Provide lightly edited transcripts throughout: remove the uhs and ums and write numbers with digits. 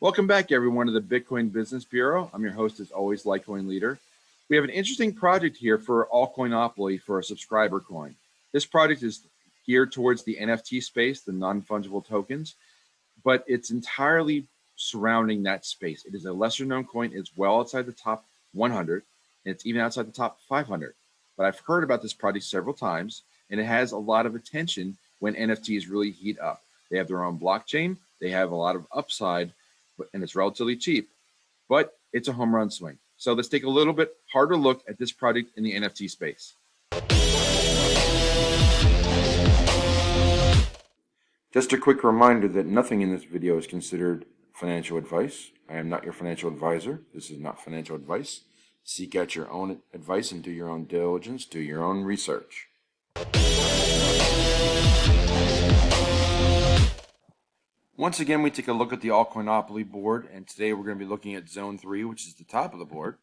Welcome back, everyone, to the Bitcoin Business Bureau. I'm your host, as always, Litecoin Leader. We have an interesting project here for ALTCOINopoly for a subscriber coin. This project is geared towards the NFT space, the non-fungible tokens, but it's entirely surrounding that space. It is a lesser-known coin. It's well outside the top 100, and it's even outside the top 500. But I've heard about this project several times, and it has a lot of attention when NFTs really heat up. They have their own blockchain. They have a lot of upside, and it's relatively cheap, but it's a home run swing. So let's take a little bit harder look at this project in the NFT space. Just a quick reminder that nothing in this video is considered financial advice. I am not your financial advisor. This is not financial advice. Seek out your own advice and do your own diligence, do your own research. Once again, we take a look at the ALTCOINopoly board, and today we're going to be looking at Zone 3, which is the top of the board.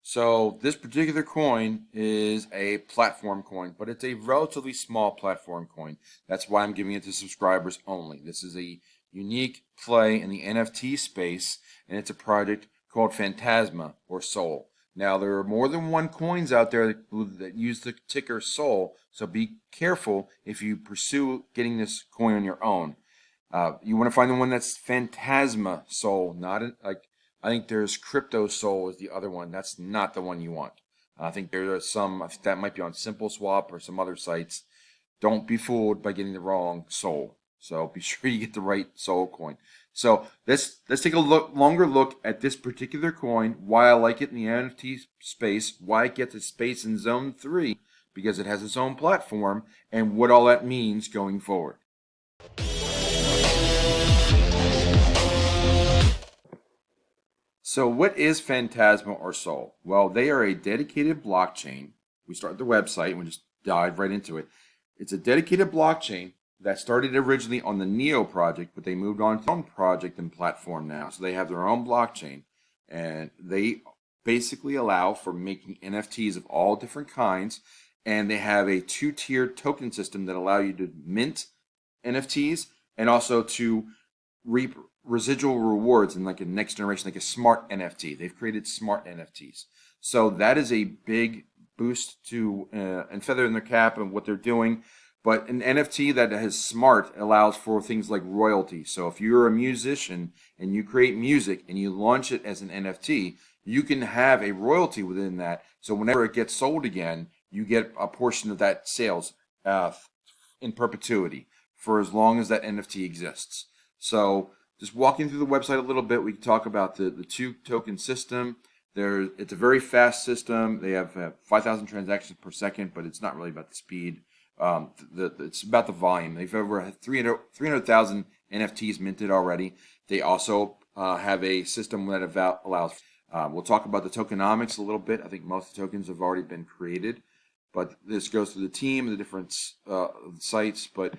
So this particular coin is a platform coin, but it's a relatively small platform coin. That's why I'm giving it to subscribers only. This is a unique play in the NFT space, and it's a project called Phantasma or Sol. Now, there are more than one coins out there that use the ticker Sol, so be careful if you pursue getting this coin on your own. You want to find the one that's Phantasma Sol, not like I think there's Crypto Sol is the other one. That's not the one you want. I think there are some, I think that might be on SimpleSwap or some other sites. Don't be fooled by getting the wrong Sol. So be sure you get the right Sol coin. So let's take a longer look at this particular coin, why I like it in the NFT space, why it gets its space in Zone 3, because it has its own platform, and what all that means going forward. So what is Phantasma or Sol? Well, they are a dedicated blockchain. We start the website and we just dive right into it. It's a dedicated blockchain that started originally on the Neo project, but they moved on to their own project and platform now. So they have their own blockchain, and they basically allow for making NFTs of all different kinds, and they have a two-tiered token system that allow you to mint NFTs and also to reap residual rewards in like a next generation, like a smart NFT. They've created smart NFTs. So that is a big boost to and feather in their cap of what they're doing. But an NFT that is smart allows for things like royalty. So if you're a musician and you create music and you launch it as an NFT, you can have a royalty within that. So whenever it gets sold again, you get a portion of that sales in perpetuity for as long as that NFT exists. So just walking through the website a little bit, we can talk about the two token system. It's a very fast system. They have 5,000 transactions per second, but it's not really about the speed. It's about the volume. They've over 300,000 NFTs minted already. They also have a system that allows. We'll talk about the tokenomics a little bit. I think most of the tokens have already been created, but this goes through the team, the different sites. But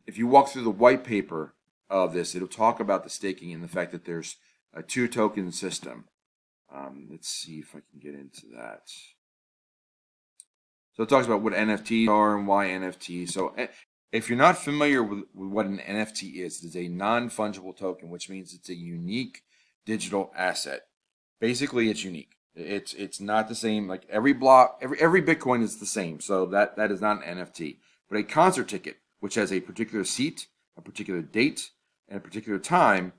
if you walk through the white paper of this, it'll talk about the staking and the fact that there's a two-token system. Let's see if I can get into that. So it talks about what NFTs are and why NFTs. So if you're not familiar with what an NFT is, it's a non-fungible token, which means it's a unique digital asset. Basically, it's unique. It's not the same. Like every Bitcoin is the same. So that is not an NFT. But a concert ticket, which has a particular seat, a particular date, and a particular time,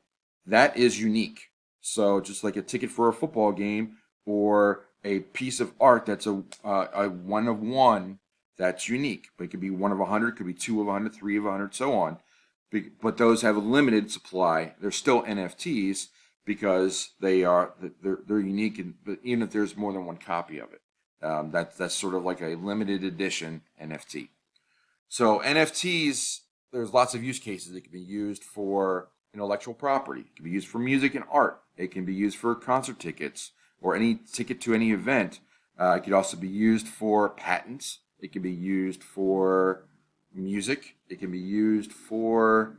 that is unique. So just like a ticket for a football game or a piece of art that's a one of one, that's unique. But it could be one of 100, could be 2 of 100, 3 of 100, so on. But those have a limited supply. They're still NFTs because they're unique, but even if there's more than one copy of it, that's sort of like a limited edition NFT. So NFTs, there's lots of use cases. It can be used for intellectual property. It can be used for music and art. It can be used for concert tickets or any ticket to any event. It could also be used for patents. It can be used for music. It can be used for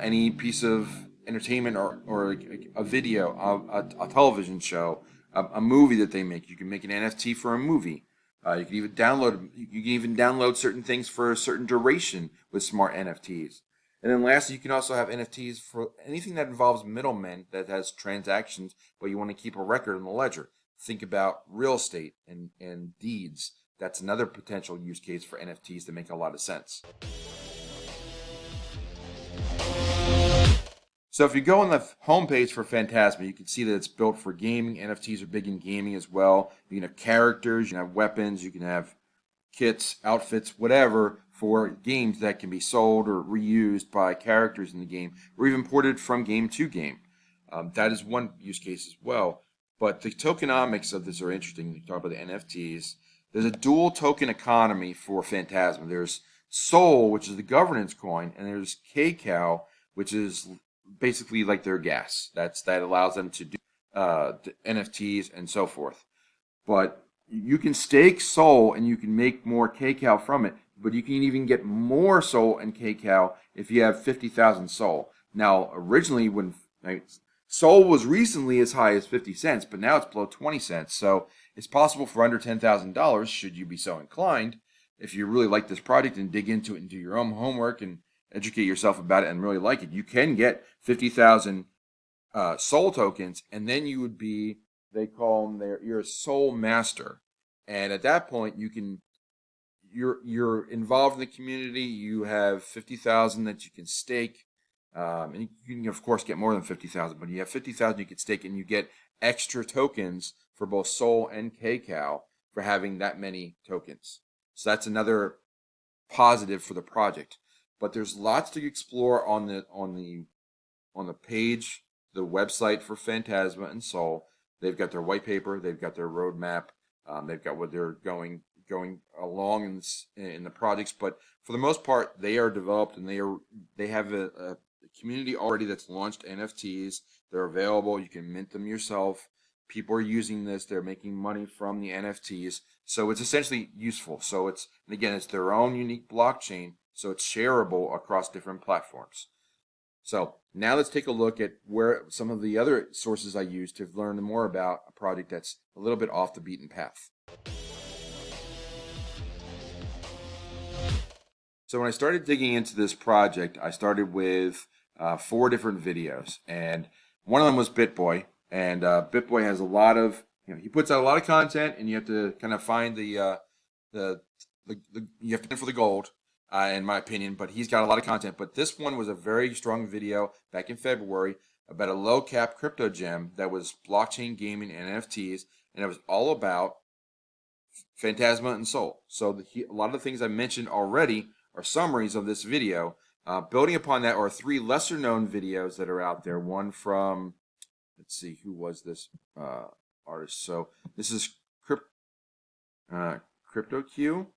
any piece of entertainment or a video, a television show, a movie that they make. You can make an NFT for a movie. You can even download certain things for a certain duration with smart NFTs. And then lastly, you can also have NFTs for anything that involves middlemen that has transactions, but you want to keep a record in the ledger. Think about real estate and deeds. That's another potential use case for NFTs that make a lot of sense. So if you go on the homepage for Phantasma, you can see that it's built for gaming. NFTs are big in gaming as well. You can have characters, you can have weapons, you can have kits, outfits, whatever for games that can be sold or reused by characters in the game, or even ported from game to game. That is one use case as well. But the tokenomics of this are interesting. You talk about the NFTs. There's a dual token economy for Phantasma. There's Sol, which is the governance coin, and there's KCOW, which is basically like their gas. That allows them to do NFTs and so forth. But you can stake Sol and you can make more KCOW from it, but you can even get more Sol and KCOW if you have 50,000 Sol. Now, originally when Sol was recently as high as 50 cents, but now it's below 20 cents. So it's possible for under $10,000, should you be so inclined, if you really like this project and dig into it and do your own homework and educate yourself about it and really like it, you can get 50,000 Sol tokens, and then you would be, they call them you're a Sol master. And at that point, you're involved in the community. You have 50,000 that you can stake. And you can, of course, get more than 50,000, but you have 50,000 you can stake, and you get extra tokens for both Sol and KCOW for having that many tokens. So that's another positive for the project. But there's lots to explore on the page, the website for Phantasma and Sol. They've got their white paper, they've got their roadmap, they've got what they're going along in the projects. But for the most part, they are developed, and they have a community already that's launched NFTs. They're available. You can mint them yourself. People are using this. They're making money from the NFTs. So it's essentially useful. So it's their own unique blockchain. So it's shareable across different platforms. So now let's take a look at where some of the other sources I use to learn more about a project that's a little bit off the beaten path. So when I started digging into this project, I started with 4 different videos, and one of them was BitBoy, and BitBoy has a lot of, he puts out a lot of content, and you have to kind of find you have to look for the gold, in my opinion, but he's got a lot of content. But this one was a very strong video back in February about a low cap crypto gem that was blockchain gaming and NFTs, and it was all about Phantasma and Sol. So a lot of the things I mentioned already are summaries of this video. Building upon that are 3 lesser known videos that are out there. One from, let's see, who was this artist? So this is CryptoQ.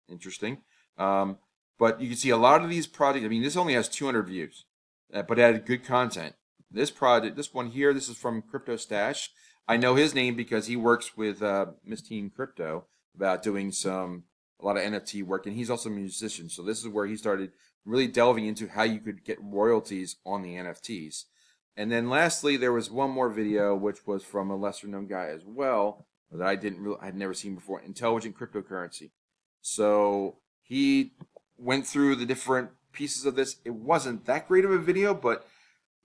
Interesting. But you can see a lot of these projects. I mean, this only has 200 views, but it had good content. This project, this one here, this is from Crypto Stash. I know his name because he works with Miss Team Crypto about doing a lot of NFT work, and he's also a musician. So this is where he started really delving into how you could get royalties on the NFTs. And then lastly, there was one more video which was from a lesser known guy as well that I'd never seen before, Intelligent Cryptocurrency. So he went through the different pieces of this. It wasn't that great of a video, but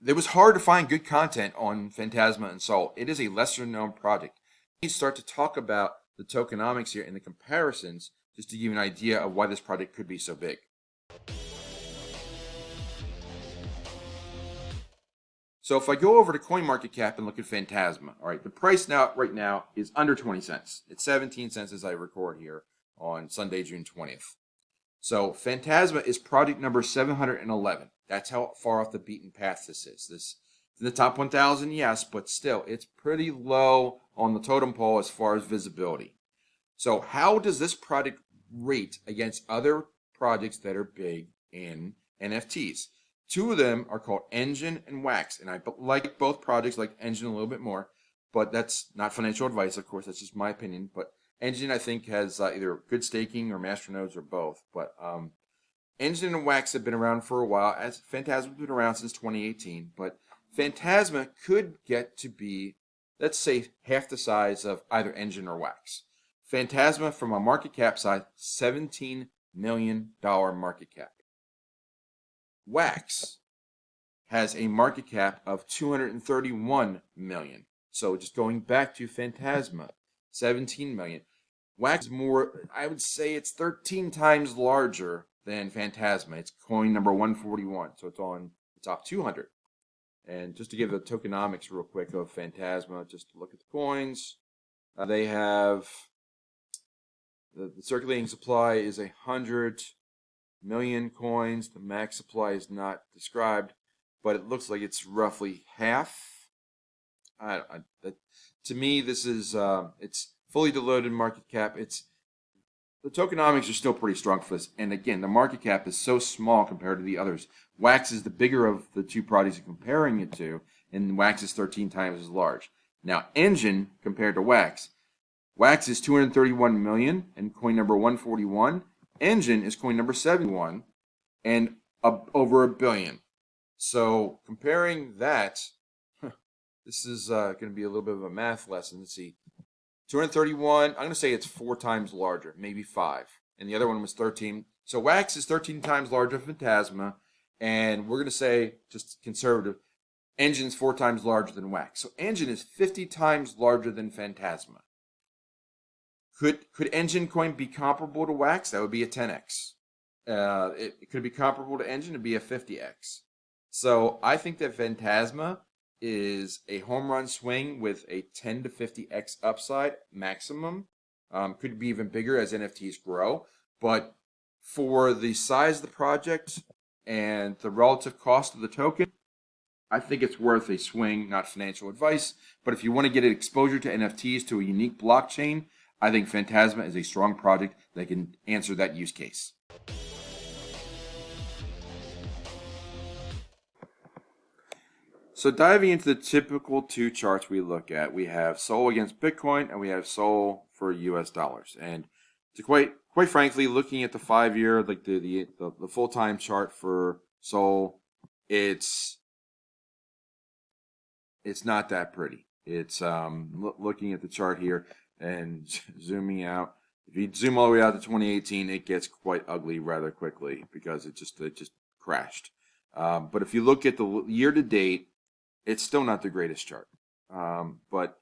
it was hard to find good content on Phantasma and Sol. It is a lesser known project. You start to talk about the tokenomics here and the comparisons, just to give you an idea of why this project could be so big. So if I go over to CoinMarketCap and look at Phantasma, all right, the price right now is under 20 cents. It's 17 cents as I record here on Sunday, June 20th. So Phantasma is project number 711. That's how far off the beaten path this is. This is in the top 1,000, yes, but still, it's pretty low on the totem pole as far as visibility. So how does this project rate against other projects that are big in NFTs? 2 of them are called Engine and Wax, and I like both projects, like Engine a little bit more, but that's not financial advice, of course. That's just my opinion. But Engine, I think, has either good staking or masternodes or both. But Engine and Wax have been around for a while. As Phantasma has been around since 2018, but Phantasma could get to be, let's say, half the size of either Engine or Wax. Phantasma, from a market cap side, $17 million market cap. Wax has a market cap of 231 million. So just going back to Phantasma, 17 million. Wax is more, I would say it's 13 times larger than Phantasma. It's coin number 141, so it's on the top 200. And just to give the tokenomics real quick of Phantasma, just to look at the coins, they have the circulating supply is 100 million coins. The max supply is not described, but it looks like it's roughly half. To me, this is it's fully diluted market cap. The tokenomics are still pretty strong for this, and again, the market cap is so small compared to the others. Wax is the bigger of the two projects you're comparing it to, and Wax is 13 times as large. Now, Engine compared to Wax is 231 million and coin number 141. Engine is coin number 71 and over $1 billion. So comparing that, this is going to be a little bit of a math lesson. Let's see. 231, I'm going to say it's 4 times larger, maybe 5. And the other one was 13. So Wax is 13 times larger than Phantasma. And we're going to say, just conservative, Engine's 4 times larger than Wax. So Engine is 50 times larger than Phantasma. Could Engine coin be comparable to Wax? That would be a 10x. It could be comparable to Engine. It'd be a 50x. So I think that Phantasma is a home run swing with a 10 to 50x upside maximum. Could be even bigger as NFTs grow. But for the size of the project and the relative cost of the token, I think it's worth a swing, not financial advice. But if you want to get exposure to NFTs to a unique blockchain, I think Phantasma is a strong project that can answer that use case. So diving into the typical 2 charts we look at, we have Sol against Bitcoin and we have Sol for US dollars. And to quite frankly, looking at the 5-year, like the full-time chart for Sol, it's not that pretty. It's looking at the chart here and zooming out. If you zoom all the way out to 2018, it gets quite ugly rather quickly because it just crashed. But if you look at the year to date, it's still not the greatest chart. But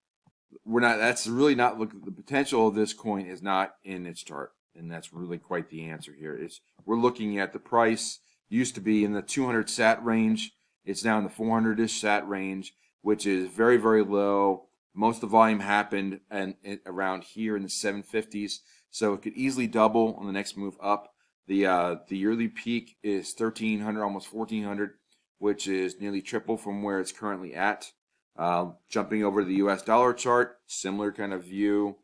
we're not. That's really not the potential of this coin is not in its chart, and that's really quite the answer here. We're looking at the price used to be in the 200 sat range. It's now in the 400-ish sat range, which is very, very low. Most of the volume happened around here in the 750s, so it could easily double on the next move up. The yearly peak is 1,300, almost 1,400, which is nearly triple from where it's currently at. Jumping over to the US dollar chart, similar kind of view.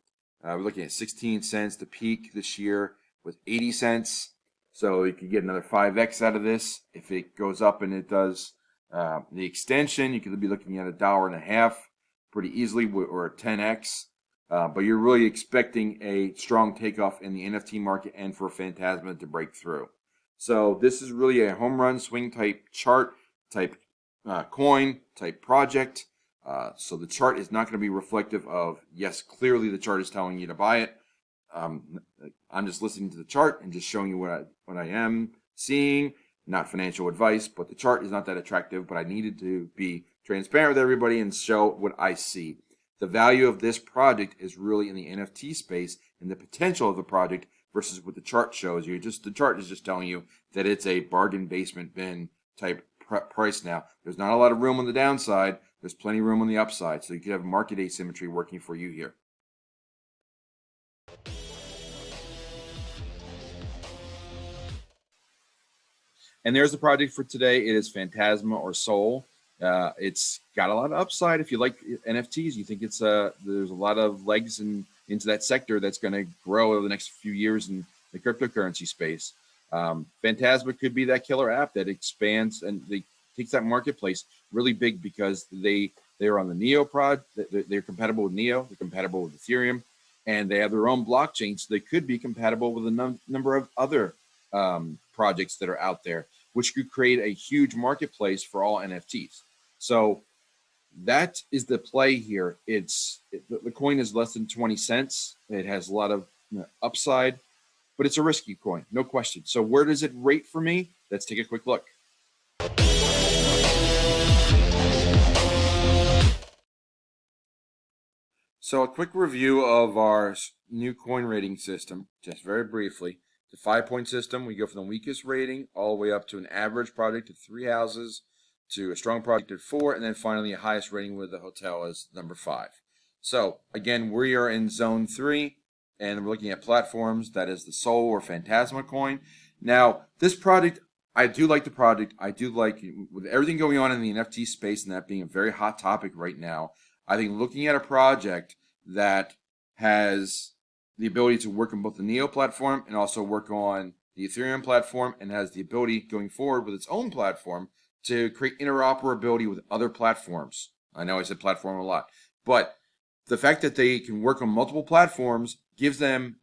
We're looking at 16 cents to peak this year with 80 cents. So you could get another 5x out of this. If it goes up and it does the extension, you could be looking at $1.50 pretty easily, or a 10x. But you're really expecting a strong takeoff in the NFT market and for Phantasma to break through. So this is really a home run swing type chart, type coin, type project. So the chart is not going to be reflective of, yes, clearly the chart is telling you to buy it. I'm just listening to the chart and just showing you what I am seeing, not financial advice, but the chart is not that attractive, but I needed to be transparent with everybody and show what I see. The value of this project is really in the NFT space and the potential of the project versus what the chart shows you. The chart is just telling you that it's a bargain basement bin type price now. There's not a lot of room on the downside. There's plenty of room on the upside. So you could have market asymmetry working for you here. And there's the project for today. It is Phantasma or Sol. It's got a lot of upside. If you like NFTs, you think there's a lot of legs into that sector that's going to grow over the next few years in the cryptocurrency space. Phantasma could be that killer app that expands and they takes that marketplace really big because they're on the Neo prod. They're compatible with Neo. They're compatible with Ethereum, and they have their own blockchain, so they could be compatible with a number of other projects that are out there, which could create a huge marketplace for all NFTs. So that is the play here. The coin is less than 20 cents. It has a lot of upside, but it's a risky coin, no question. So where does it rate for me? Let's take a quick look. So a quick review of our new coin rating system, just very briefly. The 5-point system, we go from the weakest rating all the way up to an average project at 3 houses, to a strong project at 4, and then finally a highest rating with the hotel is number 5. So again, we are in zone 3, and we're looking at platforms. That is the Sol or Phantasma coin. Now, this project, I do like the project. I do like, with everything going on in the NFT space and that being a very hot topic right now, I think looking at a project that has the ability to work on both the Neo platform and also work on the Ethereum platform, and has the ability going forward with its own platform to create interoperability with other platforms. I know I said platform a lot, but the fact that they can work on multiple platforms gives them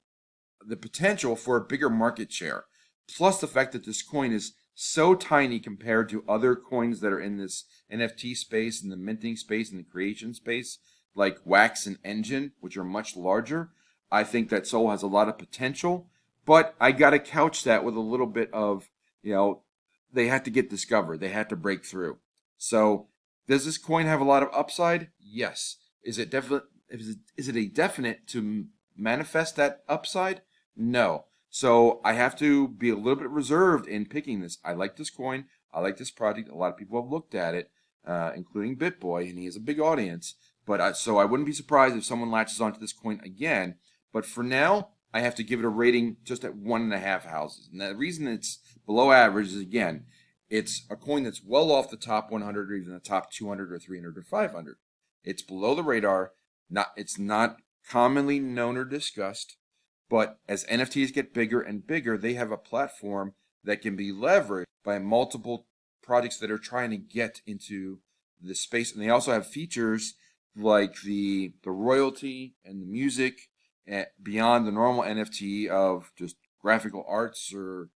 the potential for a bigger market share. Plus the fact that this coin is so tiny compared to other coins that are in this NFT space, in the minting space, in the creation space, like Wax and Engine, which are much larger. I think that Sol has a lot of potential, but I got to couch that with a little bit of, they had to get discovered. They had to break through. So does this coin have a lot of upside? Yes. Is it a definite to manifest that upside? No. So I have to be a little bit reserved in picking this. I like this coin. I like this project. A lot of people have looked at it, including BitBoy, and he has a big audience. But so I wouldn't be surprised if someone latches onto this coin again. But for now, I have to give it a rating just at 1.5 houses. And the reason it's below average is, again, it's a coin that's well off the top 100 or even the top 200 or 300 or 500. It's below the radar. It's not commonly known or discussed. But as NFTs get bigger and bigger, they have a platform that can be leveraged by multiple projects that are trying to get into the space. And they also have features like the royalty and the music beyond the normal NFT of just graphical arts or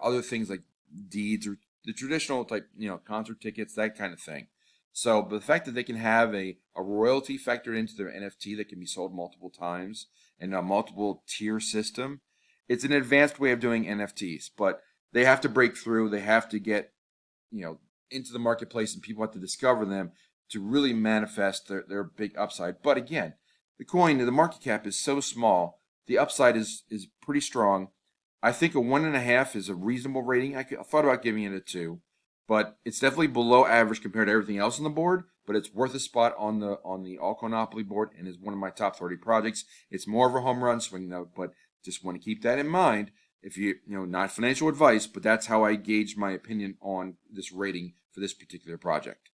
other things like deeds or the traditional type, concert tickets, that kind of thing. So the fact that they can have a royalty factored into their NFT that can be sold multiple times and a multiple tier system, it's an advanced way of doing NFTs. But they have to break through. They have to get, into the marketplace, and people have to discover them to really manifest their big upside. But again, the market cap is so small, the upside is pretty strong. I think a 1.5 is a reasonable rating. I thought about giving it a 2, but it's definitely below average compared to everything else on the board. But it's worth a spot on the ALTCOINopoly board, and is one of my top 30 projects. It's more of a home run swing though, but just want to keep that in mind. If not financial advice, but that's how I gauge my opinion on this rating for this particular project.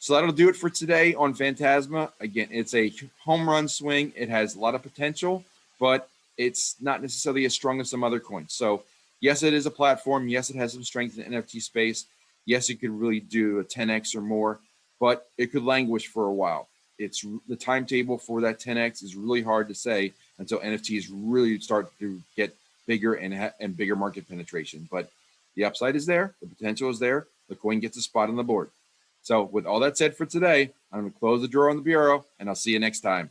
So that'll do it for today on Phantasma. Again, it's a home run swing. It has a lot of potential, but it's not necessarily as strong as some other coins. So yes, it is a platform. Yes, it has some strength in the NFT space. Yes, it could really do a 10x or more, but it could languish for a while. It's the timetable for that 10x is really hard to say until NFTs really start to get bigger and bigger market penetration. But the upside is there. The potential is there. The coin gets a spot on the board. So with all that said for today, I'm going to close the drawer on the bureau, and I'll see you next time.